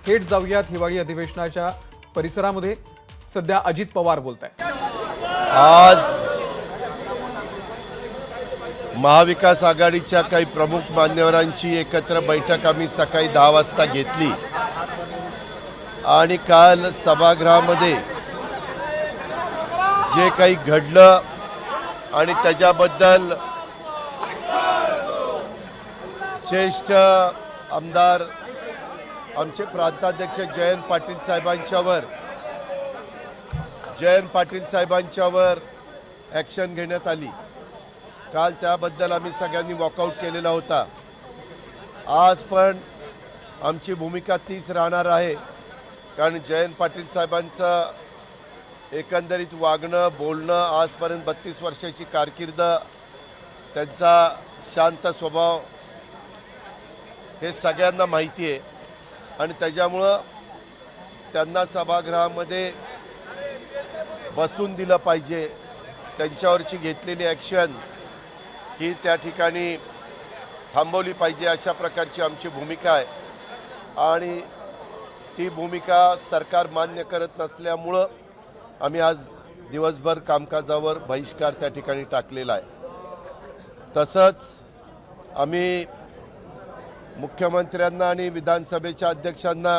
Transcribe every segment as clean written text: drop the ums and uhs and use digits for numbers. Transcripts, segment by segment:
थेट जाऊयात हिवाळी अधिवेशनाच्या परिसरामध्ये। सध्या अजित पवार बोलतायत। आज महाविकास आघाडीच्या काही प्रमुख मान्यवरांची एकत्र बैठक आम्ही सकाळी 10 वाजता घेतली आणि काल सभागृहामध्ये जे काही घडलं आणि त्याच्याबद्दल ज्येष्ठ आमदार आमचे प्रांताध्यक्ष जयंत पाटील साहेबांच्यावर ॲक्शन घेण्यात आली। काल त्याबद्दल आम्ही सगळ्यांनी वॉकआउट केलेला होता। आज पण आमची भूमिका तीच राहणार आहे, कारण जयंत पाटील साहेबांचं एकंदरीत वागणं बोलणं आजपर्यंत 32 वर्षाची कारकीर्द, त्यांचा शांत स्वभाव हे सगळ्यांना माहिती आहे आणि त्याच्यामुळं त्यांना सभागृहामध्ये बसून दिलं पाहिजे। त्यांच्यावरची घेतलेली ॲक्शन ही त्या ठिकाणी थांबवली पाहिजे, अशा प्रकारची आमची भूमिका आहे आणि ती भूमिका सरकार मान्य करत नसल्यामुळं आम्ही आज दिवसभर कामकाजावर बहिष्कार त्या ठिकाणी टाकलेला आहे। तसंच आम्ही मुख्यमंत्र्यांना आणि विधानसभेच्या अध्यक्षांना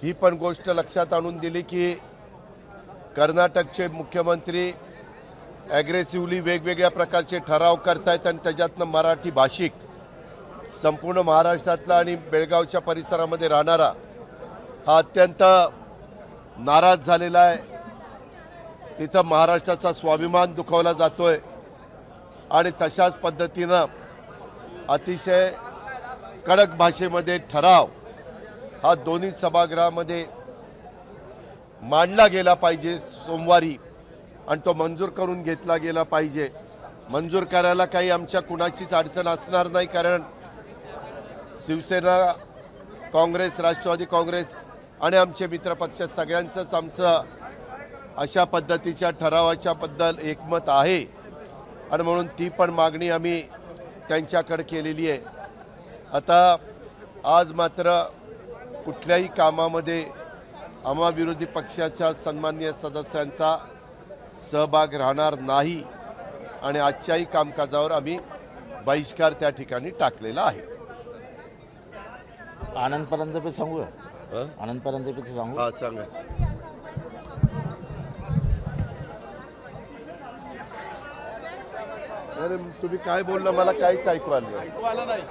ही पण गोष्ट लक्षात आणून दिली की कर्नाटकचे मुख्यमंत्री ॲग्रेसिव्हली वेगवेगळ्या प्रकारचे ठराव करतायत आणि त्याच्यातनं मराठी भाषिक संपूर्ण महाराष्ट्रातला आणि बेळगावच्या परिसरामध्ये राहणारा हा अत्यंत नाराज झालेला आहे। तिथं महाराष्ट्राचा स्वाभिमान दुखावला जातोय आणि तशाच पद्धतीनं अतिशय कडक भाषेमध्ये ठराव हा दोन्ही सभागृहामध्ये मांडला गेला पाहिजे सोमवारी आणि तो मंजूर करून घेतला गेला पाहिजे। मंजूर करायला काही आमच्या कुणाचीच अडचण असणार नाही, कारण शिवसेना, काँग्रेस, राष्ट्रवादी काँग्रेस आणि आमचे मित्रपक्ष सगळ्यांचंच आमचं अशा पद्धतीच्या ठरावाच्या बद्दल एकमत आहे आणि म्हणून ती पण मागणी आम्ही त्यांच्याकडे केलेली आहे। आता आज मात्र कुठल्याही कामामध्ये आम्हा विरोधी पक्षाच्या सन्माननीय सदस्यांचा सहभाग राहणार नाही आणि आजच्याही कामकाजावर आम्ही बहिष्कार त्या ठिकाणी टाकलेला आहे। आनंदपर्यंत पे सांगू आनंदपर्यंत पे सांगू हा सांगा। अरे तुम्ही काय बोलला मला काहीच ऐकू आलं नाही।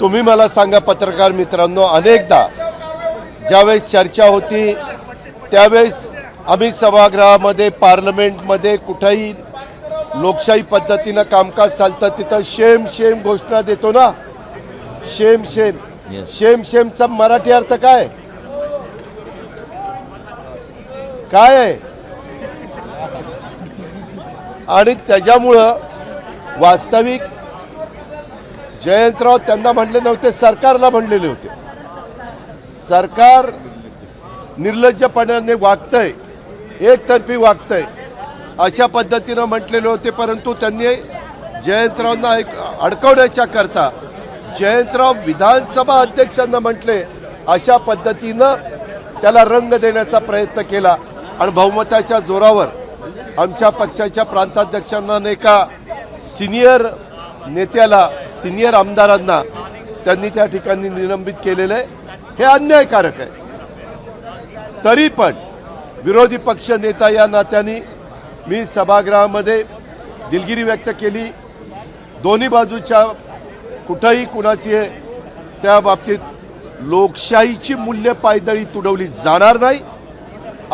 तुम्ही मला सांगा पत्रकार मित्रांनो, अनेकदा ज्यावेळेस चर्चा होती त्यावेळेस आम्ही सभागृहामध्ये पार्लमेंटमध्ये कुठेही लोकशाही पद्धतीनं कामकाज चालतं तिथं शेम शेम घोषणा देतो ना। शेम शेम शेम शेमचा मराठी अर्थ काय काय आहे? आणि त्याच्यामुळं वास्तविक जयंतराव त्यांना म्हणले नव्हते, सरकारला म्हणलेले होते। सरकार निर्लज्जपणाने वागतंय, एकतर्फी वागतंय अशा पद्धतीनं म्हटलेले होते, परंतु त्यांनी जयंतरावांना अडकवण्याच्या करता जयंतराव विधानसभा अध्यक्षांना म्हटले, अशा पद्धतीनं त्याला रंग देण्याचा प्रयत्न केला आणि बहुमताच्या जोरावर आमच्या पक्षाच्या प्रांताध्यक्षांना एका सिनियर नेत्याला, सिनियर आमदारांना त्यांनी त्या ठिकाणी निलंबित केलेलं आहे। हे अन्यायकारक आहे। तरी पण विरोधी पक्ष नेता या नात्याने मी सभागृहामध्ये दिलगिरी व्यक्त केली। दोन्ही बाजूच्या कुठंही कुणाची त्या बाबतीत लोकशाहीची मूल्य पायदळी तुडवली जाणार नाही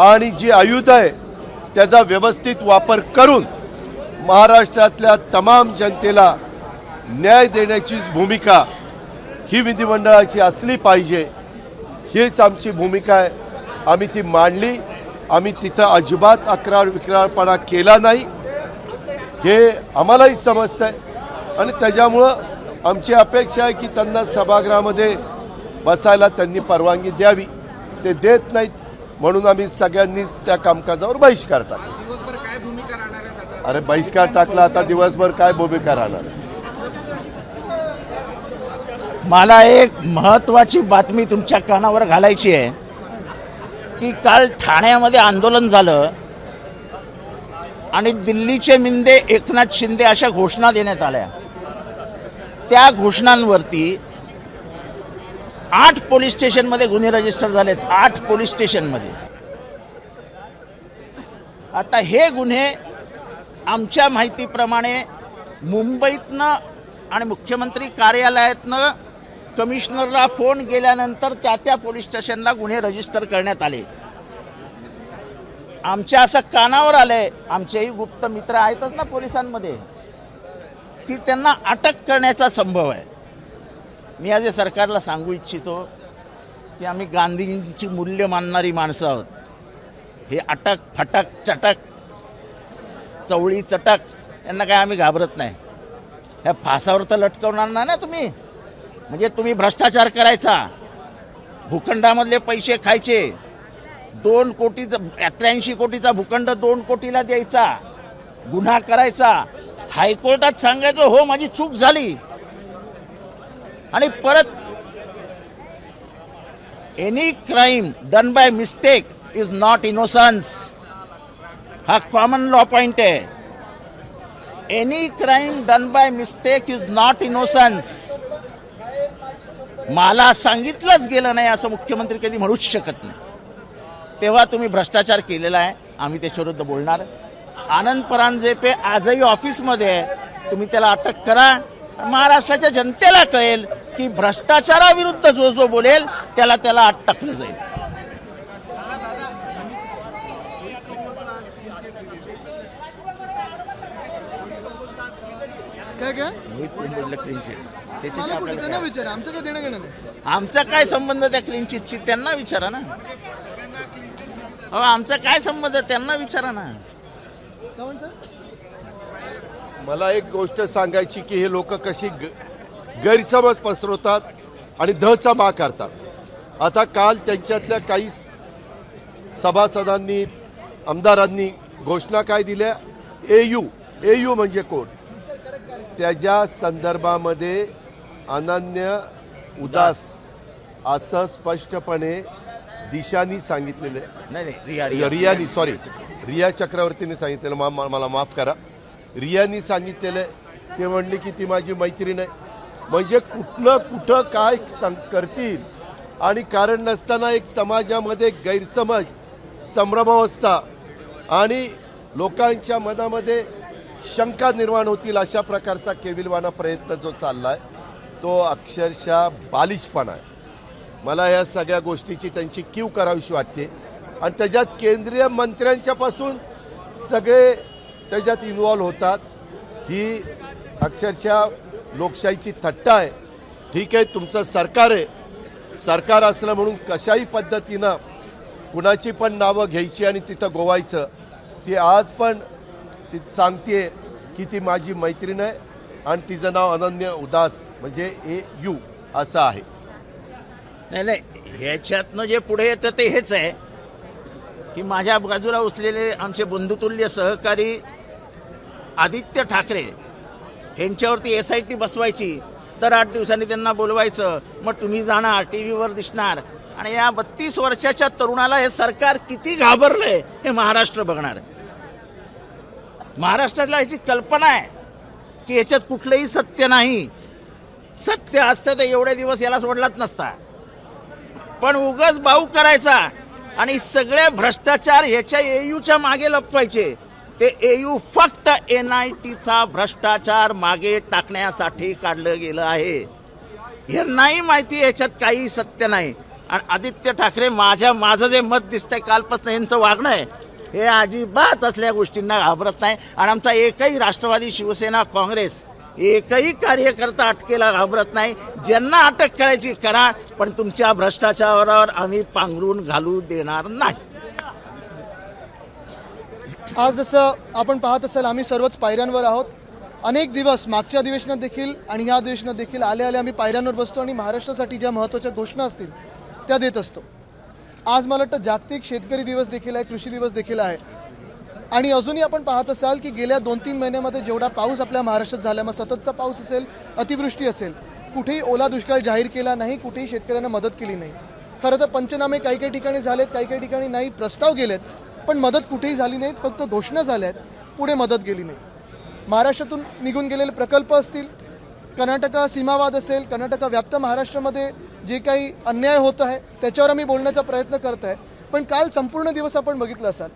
आणि जी आयुध आहे त्याचा व्यवस्थित वापर करून महाराष्ट्रातल्या तमाम जनतेला न्याय देण्याचीच भूमिका ही विधिमंडळाची असली पाहिजे, हीच आमची भूमिका आहे। आम्ही ती मांडली, आम्ही तिथं अजिबात अक्रार विक्रारपणा केला नाही हे आम्हालाही समजतंय आणि त्याच्यामुळं आमची अपेक्षा आहे की त्यांना सभागृहामध्ये बसायला त्यांनी परवानगी द्यावी. ते देत नाहीत म्हणून आम्ही सगळ्यांनीच त्या कामकाजावर बहिष्कार टाकला. अरे बहिष्कार टाकला, आता दिवसभर काय भूमिका राहणार. मला एक महत्वाची बातमी तुमच्या कानावर घालायची आहे की काल ठाण्यामध्ये आंदोलन झालं आणि दिल्लीचे मिंदे एकनाथ शिंदे अशा घोषणा देण्यात आल्या. त्या घोषणांवरती 8 पोलीस स्टेशनमध्ये गुन्हे रजिस्टर झालेत. 8 पोलीस स्टेशनमध्ये. आता हे गुन्हे आमच्या माहितीप्रमाणे मुंबईतनं आणि मुख्यमंत्री कार्यालयातनं कमिशनरला फोन गेल्यानंतर त्या पोलीस स्टेशनला गुन्हे रजिस्टर करण्यात आले. आमच्या असं कानावर आलंय, आमचेही गुप्त मित्र आहेतच ना पोलिसांमध्ये, की त्यांना अटक करण्याचा संभव आहे. मी आज या सरकारला सांगू इच्छितो की आम्ही गांधींची मूल्य मानणारी माणसं आहोत. हे अटक फटक चटक चवळी चटक यांना काय आम्ही घाबरत नाही. ह्या फासावर तर लटकवणार नाही ना तुम्ही. म्हणजे तुम्ही भ्रष्टाचार करायचा, भूखंडामधले पैसे खायचे, 2 कोटीचा 83 कोटीचा भूखंड 2 कोटीला द्यायचा, गुन्हा करायचा, हायकोर्टात सांगायचं हो माझी चूक झाली, आणि परत any crime done by mistake is not innocence. हा कॉमन लॉ पॉइंट आहे. Any crime done by mistake is not innocence. मला सांगितलंच गेलं नाही असं मुख्यमंत्री कधी म्हणूच शकत नाही. तेव्हा तुम्ही भ्रष्टाचार केलेला आहे, आम्ही त्याच्याविरुद्ध बोलणार. आनंद परांजपे आजही ऑफिसमध्ये आहे, तुम्ही त्याला अटक करा. महाराष्ट्राच्या जनतेला कळेल की भ्रष्टाचाराविरुद्ध जो बोलेल त्याला आत टाकलं जाईल. काय काय मोहित कुंभोजला क्लीन चिट त्याच्याशी मला कुठे आपल्याला त्यांना काय? विचारा, आमचं काय देणं घेणं नाही. आमचा काय संबंध त्या क्लीन चिटशी? त्यांना विचारा ना. अहो आमचा काय संबंध, त्यांना विचारा ना. चव्हाण सर, मला एक गोष्ट सांगायची की हे लोक कशी गैरसमज पसरवतात आणि दहचा मा करतात. आता काल त्यांच्यातल्या काही सभासदांनी आमदारांनी घोषणा काय दिल्या, एयू म्हणजे कोण, त्याच्या संदर्भामध्ये अनन्य उदास असं स्पष्टपणे दिशानी सांगितलेलं आहे. नाही रिया चक्रवर्तीने सांगितलेलं, मला माफ करा, रियानी सांगितलेलं आहे. ते म्हणले की ती माझी मैत्रीण आहे. म्हणजे कुठं काय करतील आणि कारण नसताना एक समाजामध्ये गैरसमज, संभ्रमावस्था आणि लोकांच्या मनामध्ये शंका निर्माण होतील अशा प्रकारचा केविलवाना प्रयत्न जो चाललाय तो अक्षरशः बालिशपणा आहे. मला या सगळ्या गोष्टीची त्यांची कीव करावीशी वाटते आणि त्याच्यात केंद्रीय मंत्र्यांच्यापासून सगळे त्याच्यात इन्व्हॉल्व होतात. ही अक्षरशः लोकशाहीची थट्टा आहे. ठीक आहे, तुमचं सरकार आहे, सरकार असलं म्हणून कशाही पद्धतीनं कुणाची पण नावं घ्यायची आणि तिथं गोवायचं. ती आज पण ती सांगते की ती माझी मैत्रीण आहे आणि तिचं नाव अनन्य उदास म्हणजे AU असं आहे. नाही ह्याच्यातनं जे पुढे येतं ते हेच आहे की माझ्या बाजूला उचलेले आमचे बंधुतुल्य सहकारी आदित्य ठाकरे यांच्यावरती SIT बसवायची, दर 8 दिवसांनी त्यांना बोलवायचं, मग तुम्ही जाणार TV वर दिसणार. आणि या 32 वर्षाच्या तरुणाला हे सरकार किती घाबरलंय हे महाराष्ट्र बघणार. महाराष्ट्राला याची कल्पना आहे की याच्यात कुठलंही सत्य नाही. सत्य असतं तर एवढे दिवस याला सोडलाच नसता. पण उगाच बाऊ करायचा आणि सगळे भ्रष्टाचार ह्याच्या AUच्या मागे लपवायचे. ते AU फक्त NITचा भ्रष्टाचार मागे टाकण्यासाठी काढलं गेलं आहे. यांनाही माहिती याच्यात काही सत्य नाही. आणि आदित्य ठाकरे माझं जे मत दिसतंय कालपासून यांचं वागणं आहे हे अजिबात असल्या गोष्टींना घाबरत नाही. आणि आमचा एकही राष्ट्रवादी, शिवसेना, काँग्रेस एकही कार्यकर्ता अटकेला घाबरत नाही. ज्यांना अटक करायची करा, पण तुमच्या भ्रष्टाचारावर आम्ही पांघरून घालू देणार नाही. आज जसं आपण पाहत असाल आम्ही सर्वच पायऱ्यांवर आहोत. अनेक दिवस मागच्या अधिवेशनात देखील आणि ह्या अधिवेशनात देखील आले आम्ही पायऱ्यांवर बसतो आणि महाराष्ट्रासाठी ज्या महत्त्वाच्या घोषणा असतील त्या देत असतो. आज मला वाटतं जागतिक शेतकरी दिवस देखील आहे, कृषी दिवस देखील आहे. आणि अजूनही आपण पाहत असाल की गेल्या 2-3 महिन्यामध्ये जेवढा पाऊस आपल्या महाराष्ट्रात झाला, मग सततचा पाऊस असेल, अतिवृष्टी असेल, कुठेही ओला दुष्काळ जाहीर केला नाही, कुठेही शेतकऱ्यांना मदत केली नाही. खरं तर पंचनामे काही काही ठिकाणी झालेत, काही काही ठिकाणी नाही, प्रस्ताव गेलेत, पण मदत कुठेही झाली नाहीत, फक्त घोषणा झाल्यात, पुढे मदत गेली नाही. महाराष्ट्रातून निघून गेलेले प्रकल्प असतील, कर्नाटका सीमावाद असेल, कर्नाटका व्याप्त महाराष्ट्रामध्ये जे काही अन्याय होत आहे त्याच्यावर आम्ही बोलण्याचा प्रयत्न करत आहे. पण काल संपूर्ण दिवस आपण बघितलं असाल,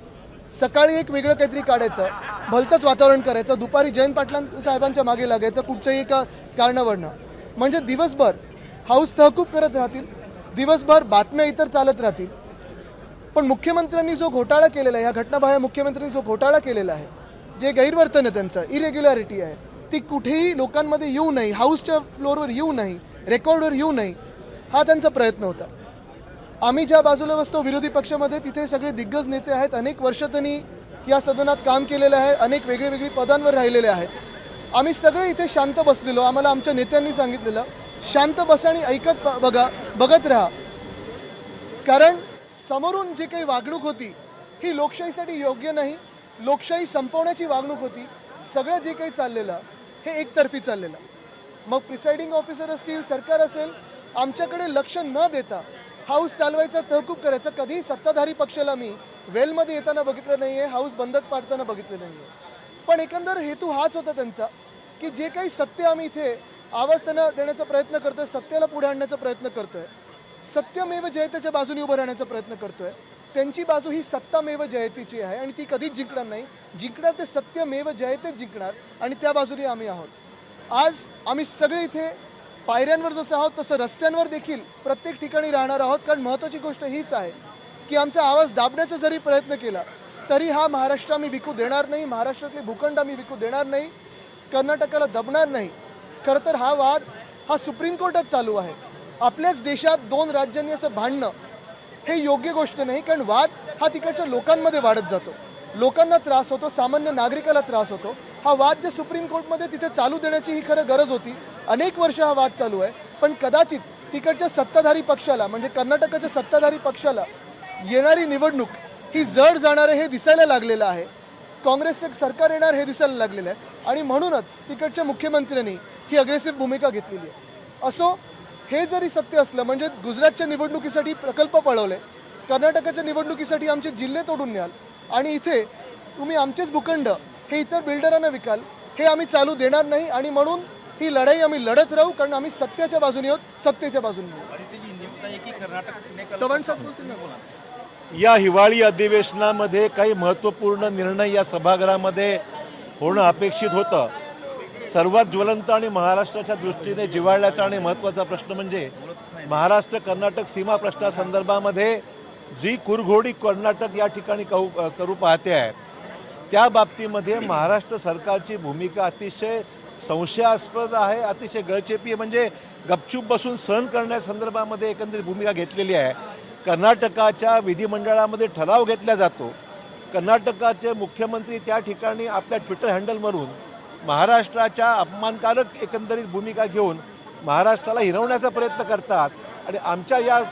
सकाळी एक वेगळं काहीतरी काढायचं आहे, भलतंच वातावरण करायचं, दुपारी जयंत पाटील साहेबांच्या मागे लागायचं कुठच्याही एका कारणावरनं. म्हणजे दिवसभर हाऊस तहकूब करत राहतील, दिवसभर बातम्या इतर चालत राहतील. पण मुख्यमंत्र्यांनी जो घोटाळा केलेला आहे, ह्या घटनाबाह्य मुख्यमंत्र्यांनी जो घोटाळा केलेला आहे, जे गैरवर्तन आहे त्यांचं, इरेग्युलॅरिटी आहे, ती कुठेही लोकांमध्ये येऊ नये, हाऊसच्या फ्लोअरवर येऊ नये, रेकॉर्डवर येऊ नये, हा त्यांचा प्रयत्न होता. आम्ही ज्या बाजूला बसतो विरोधी पक्षामध्ये, तिथे सगळे दिग्गज नेते आहेत, अनेक वर्ष त्यांनी या सदनात काम केलेलं आहे, अनेक वेगळी पदांवर राहिलेले आहेत. आम्ही सगळे इथे शांत बसलेलो. आम्हाला आमच्या नेत्यांनी सांगितलेलं, शांत बसा आणि ऐकत बघत राहा, कारण समोरून जे काही वागणूक होती ही लोकशाहीसाठी योग्य नाही, लोकशाही संपवण्याची वागणूक होती. सगळं जे काही चाललेलं हे एकतर्फी चाललेलं. मग प्रिसाइडिंग ऑफिसर असतील, सरकार असेल, आमच्याकडे लक्ष न देता हाऊस चालवायचा, तहकूब करायचा. कधीही सत्ताधारी पक्षाला मी वेलमध्ये येताना बघितलं नाही आहे, हाऊस बंद पाडताना बघितलं नाही आहे. पण एकंदर हेतू हाच होता त्यांचा, की जे काही सत्य आम्ही इथे आवाज त्यांना देण्याचा प्रयत्न करतोय, सत्याला पुढे आणण्याचा प्रयत्न करतोय, सत्यमेव जयतेच्या बाजूने उभं राहण्याचा प्रयत्न करतोय, त्यांची बाजू ही सत्तामेव जयतेची आहे आणि ती कधीच जिंकणार नाही. जिंकणार ते सत्यमेव जयतेच जिंकणार आणि त्या बाजूने आम्ही आहोत. आज आम्ही सगळे इथे पायऱ्यांवर जसं आहोत तसं रस्त्यांवर देखील प्रत्येक ठिकाणी राहणार आहोत. कारण महत्त्वाची गोष्ट हीच आहे की आमचा आवाज दाबण्याचा जरी प्रयत्न केला तरी हा महाराष्ट्र आम्ही विकू देणार नाही, महाराष्ट्रातले भूखंड आम्ही विकू देणार नाही, कर्नाटकाला दबणार नाही. खरं तर हा वाद हा सुप्रीम कोर्टात चालू आहे. आपल्याच देशात 2 राज्यांनी असं भांडणं हे योग्य गोष्ट नाही, कारण वाद हा तिकडच्या लोकांमध्ये वाढत जातो, लोकांना त्रास होतो, सामान्य नागरिकाला त्रास होतो. हा वाद जे सुप्रीम कोर्टमध्ये तिथे चालू देण्याची ही खरं गरज होती. अनेक वर्ष हा वाद चालू आहे, पण कदाचित तिकडच्या सत्ताधारी पक्षाला, म्हणजे कर्नाटकाच्या सत्ताधारी पक्षाला येणारी निवडणूक ही जड जाणार आहे हे दिसायला लागलेलं आहे. काँग्रेसचं सरकार येणार हे दिसायला लागलेलं आहे आणि म्हणूनच तिकडच्या मुख्यमंत्र्यांनी ही अग्रेसिव्ह भूमिका घेतलेली आहे. असो, हे जरी सत्य असलं, म्हणजे गुजरातच्या निवडणुकीसाठी प्रकल्प पळवले, कर्नाटकाच्या निवडणुकीसाठी आमचे जिल्हे तोडून न्याल आणि इथे तुम्ही आमचेच भूखंड हे इतर बिल्डरांना विकाल, हे आम्ही चालू देणार नाही. आणि म्हणून ही लढाई आम्ही लढत राहू, कारण आम्ही सत्याच्या बाजूने आहोत, सत्तेच्या बाजूने आहोत. चव्हाण साहेब बोलतील ना, बोला. या हिवाळी अधिवेशनामध्ये काही महत्त्वपूर्ण निर्णय या सभागृहामध्ये होणं अपेक्षित होतं. सर्वात ज्वलंत आणि महाराष्ट्राच्या दृष्टीने जिव्हाळ्याचा आणि महत्त्वाचा प्रश्न म्हणजे महाराष्ट्र कर्नाटक सीमा प्रश्नासंदर्भामध्ये जी कुरघोडी कर्नाटक या ठिकाणी करू पाहते आहे, त्या बाबतीमध्ये महाराष्ट्र सरकारची भूमिका अतिशय संशयास्पद आहे, अतिशय गळचेपी आहे. म्हणजे गपचूप बसून सहन करण्यासंदर्भामध्ये एकंदरीत भूमिका घेतलेली आहे. कर्नाटकाच्या विधिमंडळामध्ये ठराव घेतला जातो, कर्नाटकाचे मुख्यमंत्री त्या ठिकाणी आपल्या ट्विटर हँडलवरून महाराष्ट्राच्या अपमानकारक एकंदरीत भूमिका घेऊन महाराष्ट्राला हिरवण्याचा प्रयत्न करतात आणि आमच्या या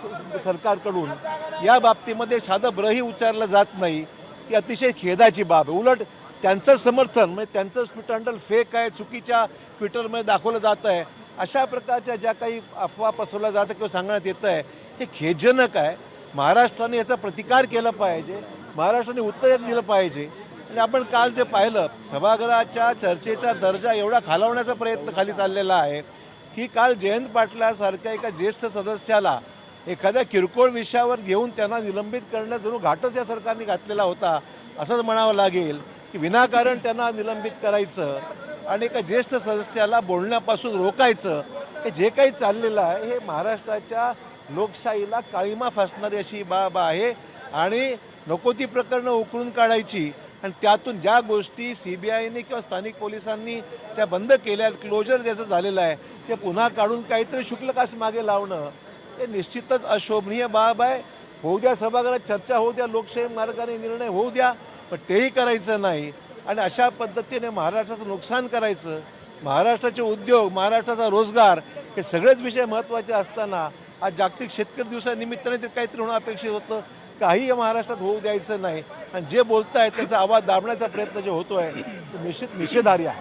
सरकारकडून या बाबतीमध्ये साधं ब्रही उच्चारलं जात नाही. ही अतिशय खेदाची बाब आहे. उलट त्यांचं समर्थन, म्हणजे त्यांचं ट्विटर हँडल फेक आहे, चुकीच्या ट्विटरमध्ये दाखवलं जातं आहे, अशा प्रकारच्या ज्या काही अफवा पसरवल्या जातं किंवा सांगण्यात येतं आहे, हे खेदजनक आहे. महाराष्ट्राने याचा प्रतिकार केला पाहिजे, महाराष्ट्राने उत्तर दिलं पाहिजे. आणि आपण काल जे पाहिलं, सभागृहाच्या चर्चेचा दर्जा एवढा खालावण्याचा प्रयत्न खाली चाललेला आहे की काल जयंत पाटलासारख्या एका ज्येष्ठ सदस्याला एखाद्या किरकोळ विषयावर घेऊन त्यांना निलंबित करणं जणू घाटच या सरकारने घातलेला होता असंच म्हणावं लागेल. की विनाकारण त्यांना निलंबित करायचं आणि एका ज्येष्ठ सदस्याला बोलण्यापासून रोकायचं, हे जे काही चाललेलं आहे हे महाराष्ट्राच्या लोकशाहीला काळिमा फासणारी अशी बाब आहे. आणि नको ती प्रकरणं उकळून काढायची आणि त्यातून ज्या गोष्टी CBIने किंवा स्थानिक पोलिसांनी त्या बंद केल्या, क्लोजर ज्याचं झालेलं आहे ते पुन्हा काढून काहीतरी शुल्कास मागे लावणं, हे निश्चितच अशोभनीय बाब आहे. होऊ द्या, सभागृहात चर्चा होऊ द्या, लोकशाही मार्गाने निर्णय होऊ द्या, पण तेही करायचं नाही. आणि अशा पद्धतीने महाराष्ट्राचं नुकसान करायचं, महाराष्ट्राचे उद्योग, महाराष्ट्राचा रोजगार हे सगळेच विषय महत्त्वाचे असताना आज जागतिक शेतकरी दिवसानिमित्ताने ते काहीतरी होणं अपेक्षित होतं. काही महाराष्ट्रात होऊ द्यायचं नाही आणि जे बोलत आहेत त्याचा आवाज दाबण्याचा प्रयत्न जो होतो आहे तो निषेधार्ह आहे.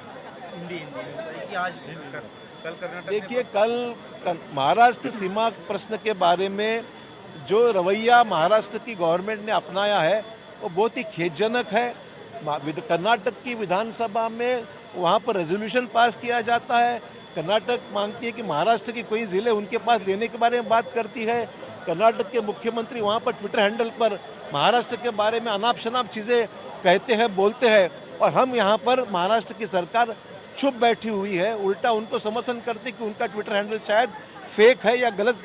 देखिए कल महाराष्ट्र सीमा प्रश्न के बारे में जो रवैया महाराष्ट्र की गवर्नमेंट ने अपनाया है वो बहुत ही खेदजनक है. कर्नाटक की विधानसभा में वहाँ पर रेजोल्यूशन पास किया जाता है. कर्नाटक मांगती है कि महाराष्ट्र की कोई ज़िले उनके पास लेने के बारे में बात करती है. कर्नाटक के मुख्यमंत्री वहाँ पर ट्विटर हैंडल पर महाराष्ट्र के बारे में अनाप शनाप चीज़ें कहते हैं, बोलते हैं और हम यहाँ पर महाराष्ट्र की सरकार चुप बैठी हुई है. उल्टा उनको समर्थन करते कि उनका ट्विटर हैंडल शायद फेक है या गलत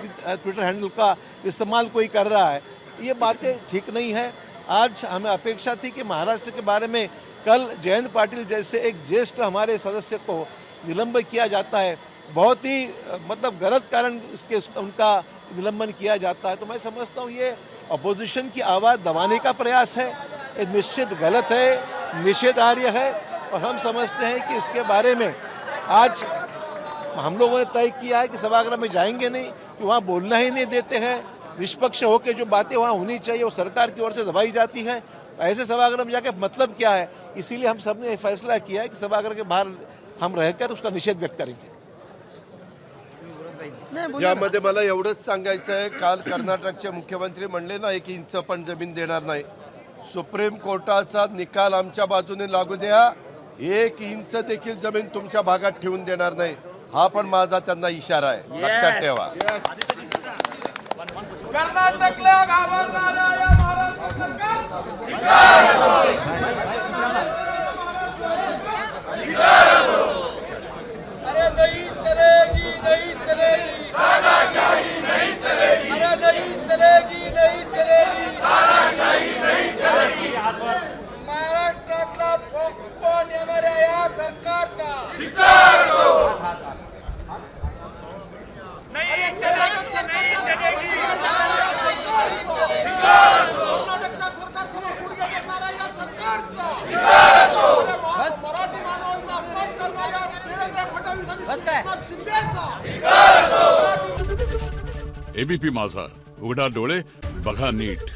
ट्विटर हैंडल का इस्तेमाल कोई कर रहा है. ये बातें ठीक नहीं है. आज हमें अपेक्षा थी कि महाराष्ट्र के बारे में कल जयंत पाटिल जैसे एक ज्येष्ठ हमारे सदस्य को निलंबित किया जाता है. बहुत ही मतलब गलत कारण इसके उनका निलंबन किया जाता है. तो मैं समझता हूँ ये अपोजिशन की आवाज़ दबाने का प्रयास है. ये निश्चित गलत है, निषेधार्ह है और हम समझते हैं कि इसके बारे में आज हम लोगों ने तय किया है कि सभागृह में जाएंगे नहीं, कि वहाँ बोलना ही नहीं देते हैं. निष्पक्ष होकर जो बातें वहाँ होनी चाहिए वो सरकार की ओर से दबाई जाती है. ऐसे सभागृह में जाकर मतलब क्या है. इसीलिए हम सब ने फैसला किया है कि सभागृह के बाहर हम रहकर उसका निषेध व्यक्त करेंगे. यामध्ये मला एवढंच सांगायचं आहे, काल कर्नाटकचे मुख्यमंत्री म्हणले ना 1 इंच पण जमीन देणार नाही. सुप्रीम कोर्टाचा निकाल आमच्या बाजूने लागू द्या, 1 इंच देखील जमीन तुमच्या भागात ठेवून देणार नाही. हा पण माझा त्यांना इशारा आहे, लक्षात ठेवा. कर्नाटकला घाबरणाऱ्या या महाराष्ट्र अरे नहीं चलेगी, नहीं चलेगी तानाशाही, नहीं चलेगी. अरे नहीं चलेगी, नहीं चलेगी तानाशाही, नहीं चलेगी. महाराष्ट्रातला कोण येणाऱ्या या सरकारचा धिक्कार असो. नहीं चलेगी, नहीं चलेगी धिक्कार असो. कर्नाटकच्या सरकारसमोर गुडघे टेकणाऱ्या या सरकारचा धिक्कार असो. मराठी मानवांचा अपमान करणाऱ्या देवेंद्र फडणवीस आणि एकनाथ शिंदेचा धिक्कार असो. एबीपी माझा, उघडा डोळे बघा नीट.